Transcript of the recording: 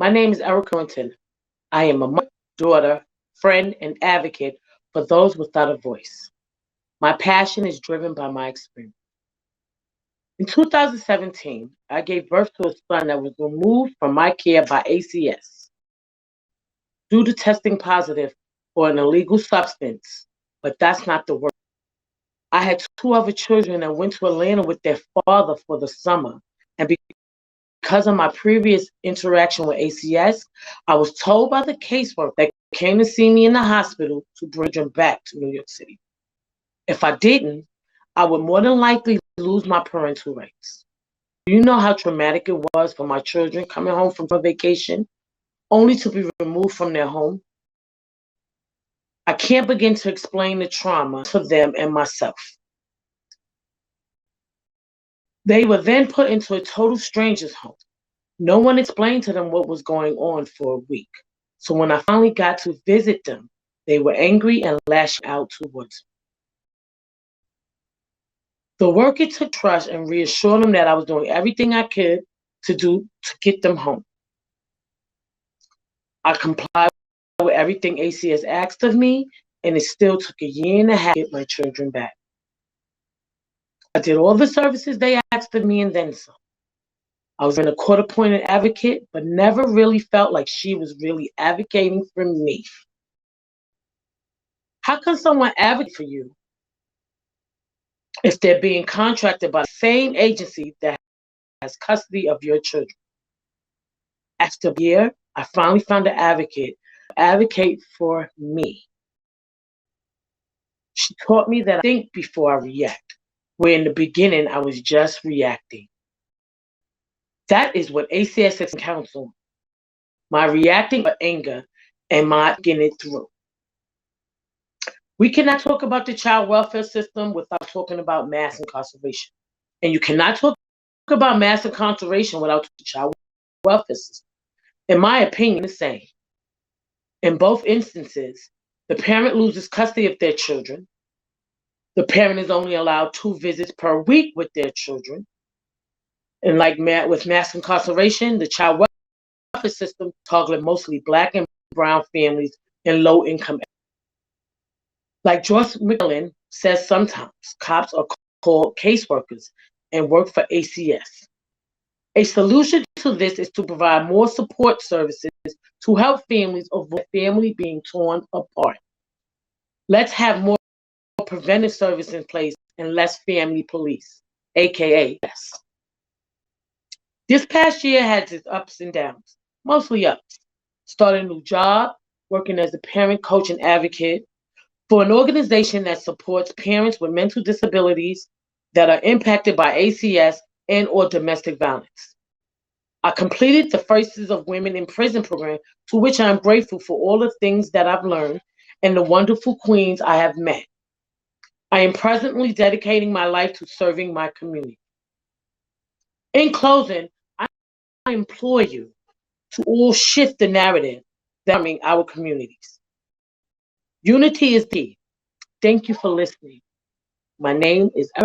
My name is Ericka Brewington. I am a mother, daughter, friend, and advocate for those without a voice. My passion is driven by my experience. In 2017, I gave birth to a son that was removed from my care by ACS due to testing positive for an illegal substance, but that's not the worst. I had two other children that went to Atlanta with their father for the summer, and because of my previous interaction with ACS, I was told by the caseworker that came to see me in the hospital to bring them back to New York City. If I didn't, I would more than likely lose my parental rights. Do you know how traumatic it was for my children coming home from a vacation only to be removed from their home? I can't begin to explain the trauma to them and myself. They were then put into a total stranger's home. No one explained to them what was going on for a week. So when I finally got to visit them, they were angry and lashing out towards me. The worker took trust and reassured them that I was doing everything I could to get them home. I complied with everything ACS asked of me, and it still took a year and a half to get my children back. I did all the services they asked of me and then some. I was in a court-appointed advocate, but never really felt like she was really advocating for me. How can someone advocate for you if they're being contracted by the same agency that has custody of your children? After a year, I finally found an advocate to advocate for me. She taught me that I think before I react, where in the beginning I was just reacting. That is what ACS is counsel. My reacting with anger and my getting it through. We cannot talk about the child welfare system without talking about mass incarceration. And you cannot talk about mass incarceration without the child welfare system. In my opinion, the same. In both instances, the parent loses custody of their children. The parent is only allowed 2 visits per week with their children. And like with mass incarceration, the child welfare system targeted mostly Black and brown families in low-income areas. Like Joyce McMillan says, sometimes cops are called caseworkers and work for ACS. A solution to this is to provide more support services to help families avoid family being torn apart. Let's have more preventive service in place and less family police, aka yes. This past year had its ups and downs, mostly ups. Started a new job, working as a parent, coach, and advocate for an organization that supports parents with mental disabilities that are impacted by ACS and or domestic violence. I completed the Faces of Women in Prison program, to which I am grateful for all the things that I've learned and the wonderful queens I have met. I am presently dedicating my life to serving my community. In closing, I implore you to all shift the narrative surrounding our communities. Unity is key. Thank you for listening. My name is